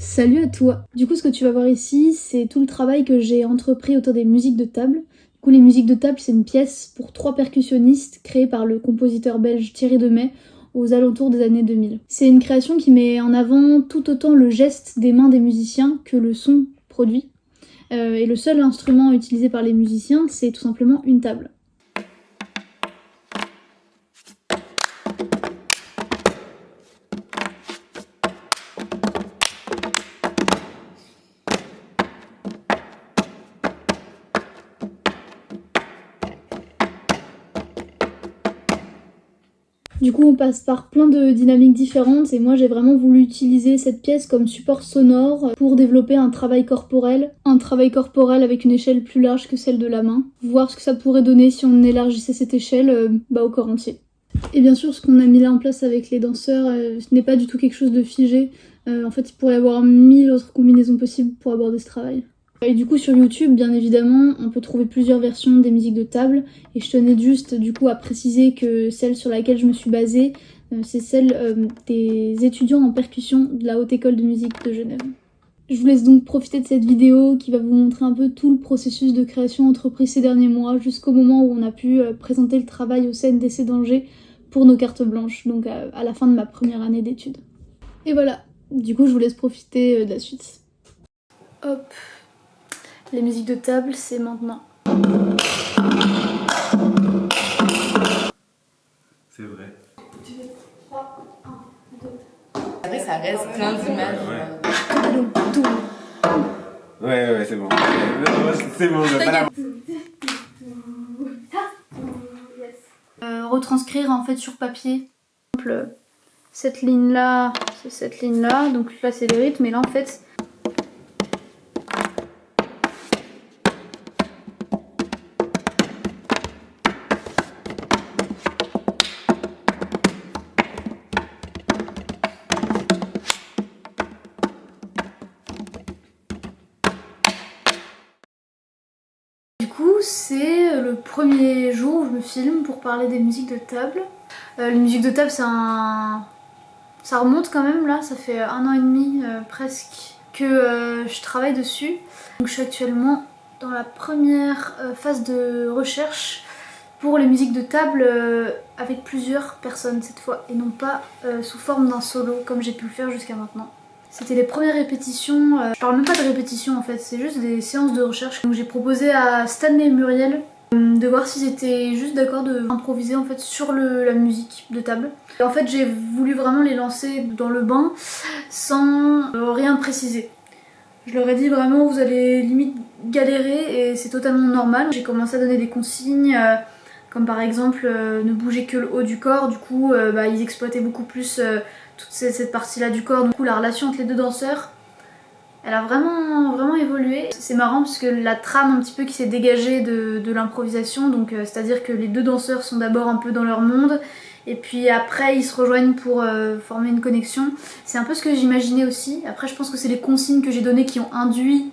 Salut à toi! Du coup, ce que tu vas voir ici, c'est tout le travail que j'ai entrepris autour des musiques de table. Du coup, les musiques de table, c'est une pièce pour 3 percussionnistes créée par le compositeur belge Thierry Demey aux alentours des années 2000. C'est une création qui met en avant tout autant le geste des mains des musiciens que le son produit. Et le seul instrument utilisé par les musiciens, c'est tout simplement une table. Du coup, on passe par plein de dynamiques différentes et moi j'ai vraiment voulu utiliser cette pièce comme support sonore pour développer un travail corporel avec une échelle plus large que celle de la main, voir ce que ça pourrait donner si on élargissait cette échelle au corps entier. Et bien sûr, ce qu'on a mis là en place avec les danseurs, ce n'est pas du tout quelque chose de figé. En fait, il pourrait y avoir 1000 autres combinaisons possibles pour aborder ce travail. Et du coup sur YouTube, bien évidemment, on peut trouver plusieurs versions des musiques de table et je tenais juste du coup à préciser que celle sur laquelle je me suis basée, c'est celle des étudiants en percussion de la Haute École de musique de Genève. Je vous laisse donc profiter de cette vidéo qui va vous montrer un peu tout le processus de création entrepris ces derniers mois jusqu'au moment où on a pu présenter le travail au CNDC d'Angers pour nos cartes blanches, donc à la fin de ma première année d'études. Et voilà, du coup je vous laisse profiter de la suite. Hop. Les musiques de table, c'est maintenant. C'est vrai. Tu fais 3, 1, 2. Après, ça reste plein d'images. Ouais, c'est bon. C'est bon, je vais pas la... Retranscrire en fait sur papier. Par exemple, cette ligne-là, c'est cette ligne-là. Donc là, c'est les rythmes. Et là, en fait... Du coup, c'est le premier jour où je me filme pour parler des musiques de table. Les musiques de table, ça remonte quand même là, ça fait 1 an et demi presque que je travaille dessus. Donc je suis actuellement dans la première phase de recherche pour les musiques de table avec plusieurs personnes cette fois et non pas sous forme d'un solo comme j'ai pu le faire jusqu'à maintenant. C'était les premières répétitions, je parle même pas de répétitions en fait, c'est juste des séances de recherche. Donc j'ai proposé à Stanley et Muriel de voir s'ils étaient juste d'accord d'improviser en fait sur la musique de table. Et en fait j'ai voulu vraiment les lancer dans le bain sans rien préciser. Je leur ai dit vraiment vous allez limite galérer et c'est totalement normal. J'ai commencé à donner des consignes comme par exemple ne bouger que le haut du corps, du coup ils exploitaient beaucoup plus toute cette partie-là du corps. Du coup, la relation entre les deux danseurs, elle a vraiment évolué. C'est marrant parce que la trame un petit peu qui s'est dégagée de l'improvisation, donc c'est-à-dire que les deux danseurs sont d'abord un peu dans leur monde, et puis après ils se rejoignent pour former une connexion. C'est un peu ce que j'imaginais aussi. Après, je pense que c'est les consignes que j'ai données qui ont induit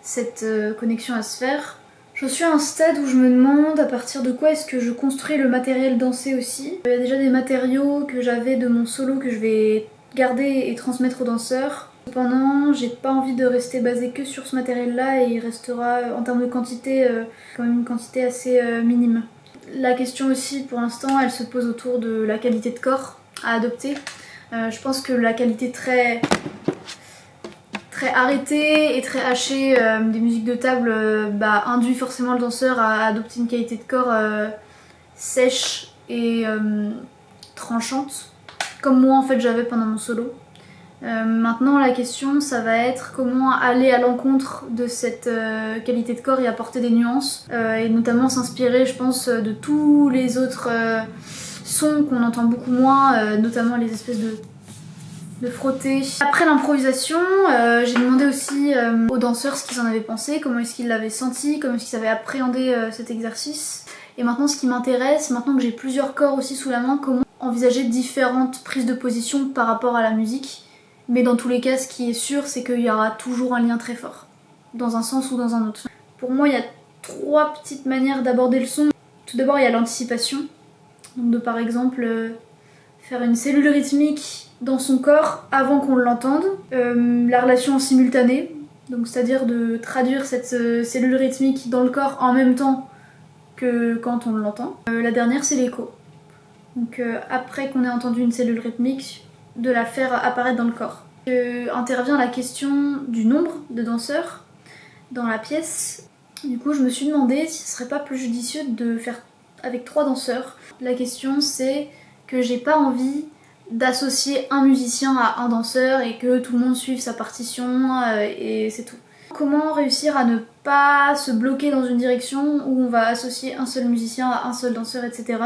cette connexion à se faire. Je suis à un stade où je me demande à partir de quoi est-ce que je construis le matériel dansé aussi. Il y a déjà des matériaux que j'avais de mon solo que je vais garder et transmettre aux danseurs. Cependant, j'ai pas envie de rester basée que sur ce matériel-là et il restera en termes de quantité quand même une quantité assez minime. La question aussi pour l'instant, elle se pose autour de la qualité de corps à adopter. Je pense que la qualité très arrêtée et très hachée des musiques de table induit forcément le danseur à adopter une qualité de corps sèche et tranchante, comme moi en fait j'avais pendant mon solo. Maintenant la question ça va être comment aller à l'encontre de cette qualité de corps et apporter des nuances et notamment s'inspirer je pense de tous les autres sons qu'on entend beaucoup moins, notamment les espèces de frotter. Après l'improvisation, j'ai demandé aussi aux danseurs ce qu'ils en avaient pensé, comment est-ce qu'ils l'avaient senti, comment est-ce qu'ils avaient appréhendé cet exercice. Et maintenant ce qui m'intéresse, maintenant que j'ai plusieurs corps aussi sous la main, comment envisager différentes prises de position par rapport à la musique. Mais dans tous les cas, ce qui est sûr, c'est qu'il y aura toujours un lien très fort, dans un sens ou dans un autre. Pour moi, il y a 3 petites manières d'aborder le son. Tout d'abord, il y a l'anticipation, donc de par exemple faire une cellule rythmique dans son corps avant qu'on l'entende, la relation simultanée, donc c'est-à-dire de traduire cette cellule rythmique dans le corps en même temps que quand on l'entend. La dernière, c'est l'écho. Donc après qu'on ait entendu une cellule rythmique, de la faire apparaître dans le corps. Intervient la question du nombre de danseurs dans la pièce. Du coup, je me suis demandé si ce serait pas plus judicieux de faire avec 3 danseurs. La question, c'est que j'ai pas envie d'associer un musicien à un danseur et que tout le monde suive sa partition et c'est tout. Comment réussir à ne pas se bloquer dans une direction où on va associer un seul musicien à un seul danseur, etc.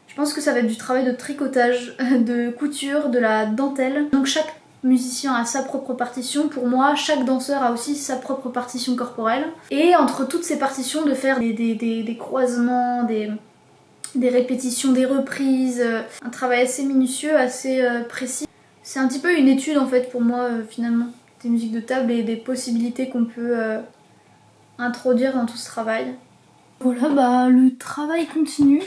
Je pense que ça va être du travail de tricotage, de couture, de la dentelle. Donc chaque musicien a sa propre partition. Pour moi, chaque danseur a aussi sa propre partition corporelle. Et entre toutes ces partitions, de faire des croisements, des répétitions, des reprises, un travail assez minutieux, assez précis. C'est un petit peu une étude en fait pour moi finalement, des musiques de table et des possibilités qu'on peut introduire dans tout ce travail. Voilà, bah le travail continue.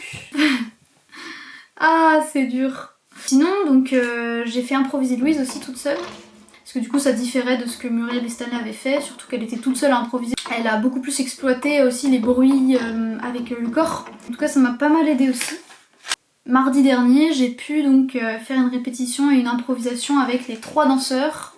Ah, c'est dur. Sinon, donc j'ai fait improviser Louise aussi toute seule. Parce que du coup ça différait de ce que Muriel et Stanley avaient fait, surtout qu'elle était toute seule à improviser. Elle a beaucoup plus exploité aussi les bruits avec le corps. En tout cas ça m'a pas mal aidé aussi. Mardi dernier j'ai pu donc faire une répétition et une improvisation avec les 3 danseurs.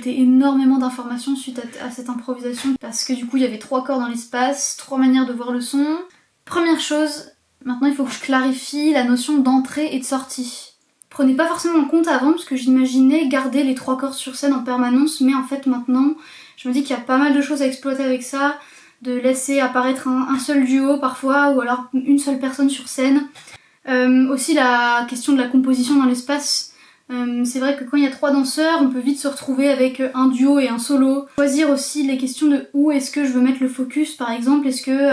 Énormément d'informations suite à cette improvisation parce que du coup il y avait 3 corps dans l'espace, 3 manières de voir le son. Première chose, maintenant il faut que je clarifie la notion d'entrée et de sortie. Prenez pas forcément en compte avant parce que j'imaginais garder les 3 corps sur scène en permanence, mais en fait maintenant je me dis qu'il y a pas mal de choses à exploiter avec ça, de laisser apparaître un seul duo parfois ou alors une seule personne sur scène. Aussi la question de la composition dans l'espace. C'est vrai que quand il y a 3 danseurs, on peut vite se retrouver avec un duo et un solo. Choisir aussi les questions de où est-ce que je veux mettre le focus par exemple. Est-ce que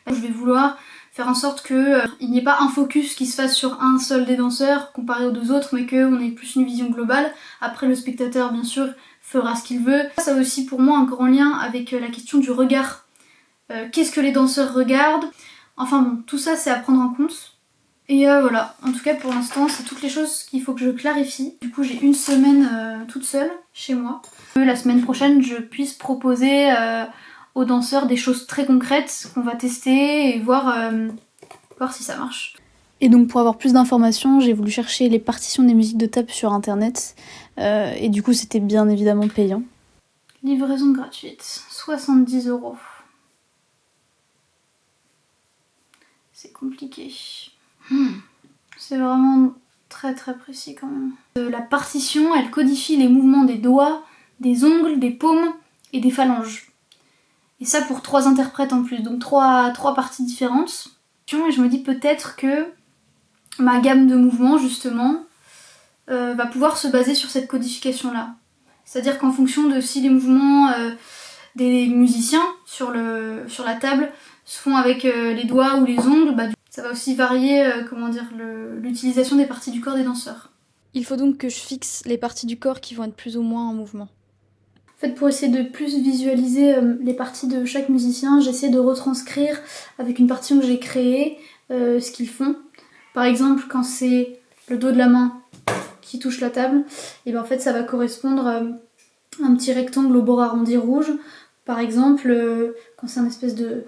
je vais vouloir faire en sorte que il n'y ait pas un focus qui se fasse sur un seul des danseurs comparé aux 2 autres, mais qu'on ait plus une vision globale. Après le spectateur bien sûr fera ce qu'il veut. Ça a aussi pour moi un grand lien avec la question du regard. Qu'est-ce que les danseurs regardent? Enfin bon, tout ça c'est à prendre en compte. Et voilà, en tout cas pour l'instant c'est toutes les choses qu'il faut que je clarifie. Du coup j'ai une semaine toute seule chez moi. La semaine prochaine je puisse proposer aux danseurs des choses très concrètes qu'on va tester et voir si ça marche. Et donc pour avoir plus d'informations j'ai voulu chercher les partitions des musiques de table sur internet et du coup c'était bien évidemment payant. Livraison gratuite, 70 €. C'est compliqué. C'est vraiment très très précis quand même. La partition, elle codifie les mouvements des doigts, des ongles, des paumes et des phalanges. Et ça pour 3 interprètes en plus, donc 3 parties différentes. Et je me dis peut-être que ma gamme de mouvements justement va pouvoir se baser sur cette codification là. C'est-à-dire qu'en fonction de si les mouvements des musiciens sur la table se font avec les doigts ou les ongles, ça va aussi varier l'utilisation des parties du corps des danseurs. Il faut donc que je fixe les parties du corps qui vont être plus ou moins en mouvement. En fait, pour essayer de plus visualiser les parties de chaque musicien, j'essaie de retranscrire avec une partition que j'ai créée ce qu'ils font. Par exemple, quand c'est le dos de la main qui touche la table, et en fait ça va correspondre à un petit rectangle au bord arrondi rouge. Par exemple, quand c'est un espèce de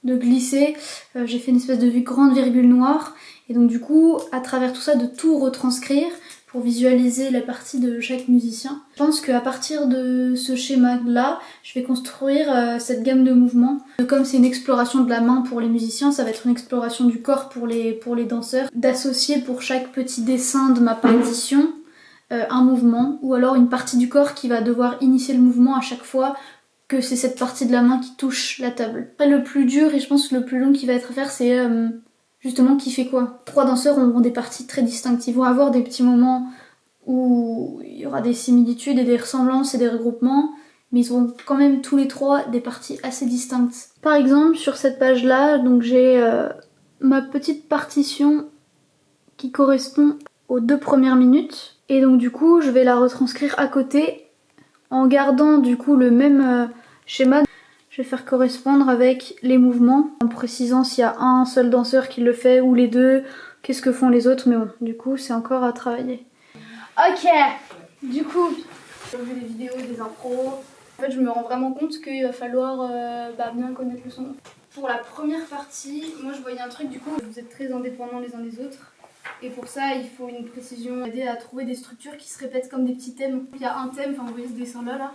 glisser, j'ai fait une espèce de grande virgule noire et donc du coup à travers tout ça de tout retranscrire pour visualiser la partie de chaque musicien. Je pense qu'à partir de ce schéma là je vais construire cette gamme de mouvements. Comme c'est une exploration de la main pour les musiciens, ça va être une exploration du corps pour les danseurs, d'associer pour chaque petit dessin de ma partition un mouvement ou alors une partie du corps qui va devoir initier le mouvement à chaque fois que c'est cette partie de la main qui touche la table. Après le plus dur et je pense que le plus long qui va être à faire c'est justement qui fait quoi. 3 danseurs auront des parties très distinctes, ils vont avoir des petits moments où il y aura des similitudes et des ressemblances et des regroupements, mais ils ont quand même tous les trois des parties assez distinctes. Par exemple, sur cette page-là, donc j'ai ma petite partition qui correspond aux 2 premières minutes. Et donc du coup, je vais la retranscrire à côté en gardant du coup le même schéma. Je vais faire correspondre avec les mouvements, en précisant s'il y a un seul danseur qui le fait ou les deux, qu'est-ce que font les autres, mais bon, du coup, c'est encore à travailler. Ok, du coup, j'ai vu des vidéos, des impros. En fait, je me rends vraiment compte qu'il va falloir bien connaître le son. Pour la première partie, moi je voyais un truc, du coup, vous êtes très indépendants les uns des autres. Et pour ça, il faut une précision, aider à trouver des structures qui se répètent comme des petits thèmes. Il y a un thème, enfin vous voyez ce dessin là,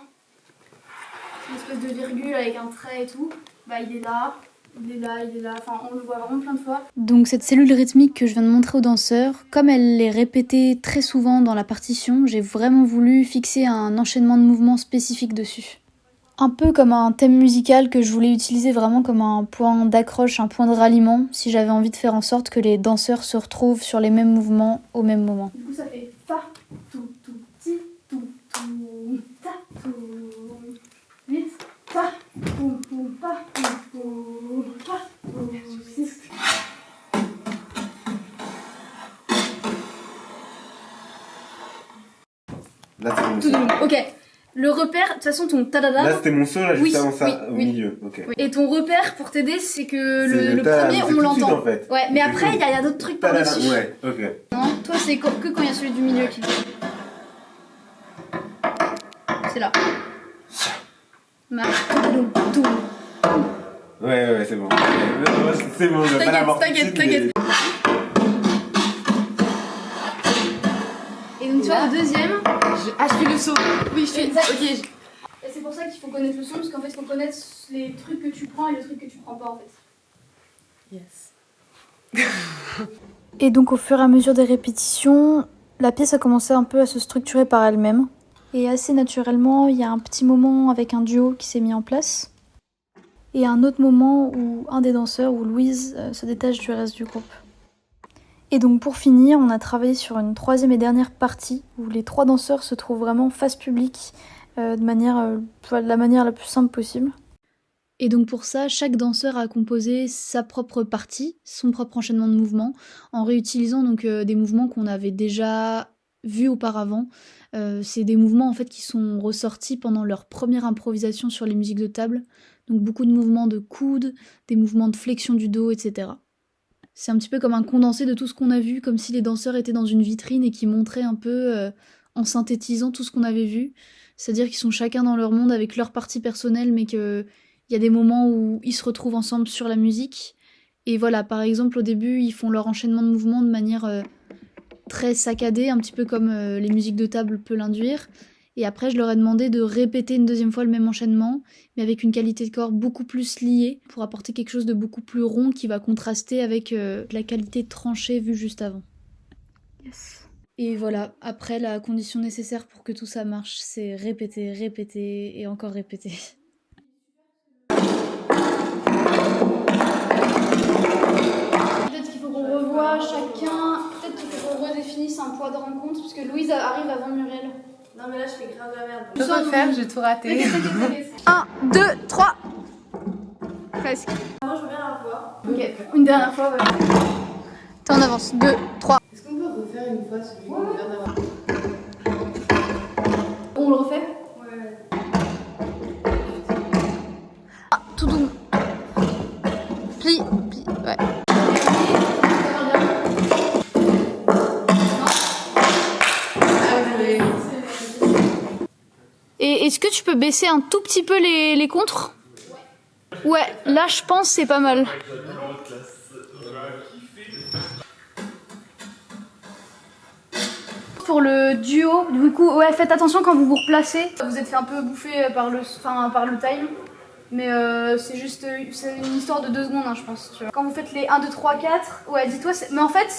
une espèce de virgule avec un trait et tout. Bah il est là, il est là, il est là, enfin on le voit vraiment plein de fois. Donc cette cellule rythmique que je viens de montrer aux danseurs, comme elle est répétée très souvent dans la partition, j'ai vraiment voulu fixer un enchaînement de mouvements spécifique dessus. Un peu comme un thème musical que je voulais utiliser vraiment comme un point d'accroche, un point de ralliement, si j'avais envie de faire en sorte que les danseurs se retrouvent sur les mêmes mouvements au même moment. Du coup ça fait fa, tout, ti, tout, ta, tout, vite, fa, pou, pa, pou, pa, pou, six. Là, c'est mon son. Ok. Le repère, de toute façon, ton tadada. Là, c'était mon son, là, juste avant ça, oui, au milieu. Okay. Oui. Et ton repère, pour t'aider, c'est que le tada, premier, on l'entend. En fait. Ouais, mais après, il y a d'autres trucs par-dessus. Ouais, ok. Non, toi, c'est que quand il y a celui du milieu qui vient. C'est là. Ouais, c'est bon. C'est bon, je vais pas l'avoir. T'inquiète. Et donc, tu vois, le deuxième. Je fais le saut. Oui, je fais. Ok. Et c'est pour ça qu'il faut connaître le son, parce qu'en fait, il faut connaître les trucs que tu prends et les trucs que tu prends pas, en fait. Yes. Et donc, au fur et à mesure des répétitions, la pièce a commencé un peu à se structurer par elle-même. Et assez naturellement, il y a un petit moment avec un duo qui s'est mis en place. Et un autre moment où un des danseurs, où Louise, se détache du reste du groupe. Et donc pour finir, on a travaillé sur une 3e et dernière partie où les 3 danseurs se trouvent vraiment face publique de la manière la plus simple possible. Et donc pour ça, chaque danseur a composé sa propre partie, son propre enchaînement de mouvements, en réutilisant donc des mouvements qu'on avait déjà vus auparavant. C'est des mouvements en fait qui sont ressortis pendant leur première improvisation sur les musiques de table. Donc beaucoup de mouvements de coude, des mouvements de flexion du dos, etc. C'est un petit peu comme un condensé de tout ce qu'on a vu, comme si les danseurs étaient dans une vitrine et qui montraient un peu, en synthétisant tout ce qu'on avait vu. C'est-à-dire qu'ils sont chacun dans leur monde avec leur partie personnelle, mais qu'il y a des moments où ils se retrouvent ensemble sur la musique. Et voilà, par exemple, au début, ils font leur enchaînement de mouvements de manière très saccadée, un petit peu comme les musiques de table peut l'induire. Et après, je leur ai demandé de répéter une 2e fois le même enchaînement, mais avec une qualité de corps beaucoup plus liée, pour apporter quelque chose de beaucoup plus rond qui va contraster avec la qualité tranchée vue juste avant. Yes. Et voilà, après, la condition nécessaire pour que tout ça marche, c'est répéter, répéter et encore répéter. Peut-être qu'il faut qu'on revoie chacun, peut-être qu'il faut qu'on redéfinisse un poids de rencontre, parce que Louise arrive avant Muriel. Non mais là je fais grave la merde. Je peux pas le faire, j'ai tout raté. 1, 2, 3. Presque. Moi je veux bien la revoir. Ok, une dernière fois, ouais. T'es en avance. 2, 3. Est-ce qu'on peut refaire une fois celui qu'on vient d'avoir? On le refait? Ouais. Ah, tout doux. Plie, ouais. Et est-ce que tu peux baisser un tout petit peu les contres? Ouais, là je pense c'est pas mal. Pour le duo, du coup, ouais, faites attention quand vous vous replacez. Vous êtes fait un peu bouffer par le time. Mais c'est juste une histoire de 2 secondes, hein, je pense. Tu vois. Quand vous faites les 1, 2, 3, 4, ouais, dis-toi, mais en fait,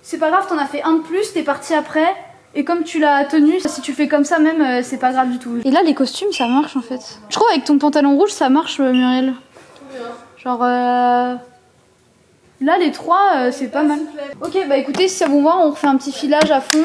c'est pas grave, t'en as fait un de plus, t'es parti après. Et comme tu l'as tenu, si tu fais comme ça même, c'est pas grave du tout. Et là, les costumes, ça marche en fait. Je trouve avec ton pantalon rouge, ça marche, Muriel. Genre, là, les 3, c'est pas mal. Ok, bah écoutez, si ça vous va, on refait un petit filage à fond.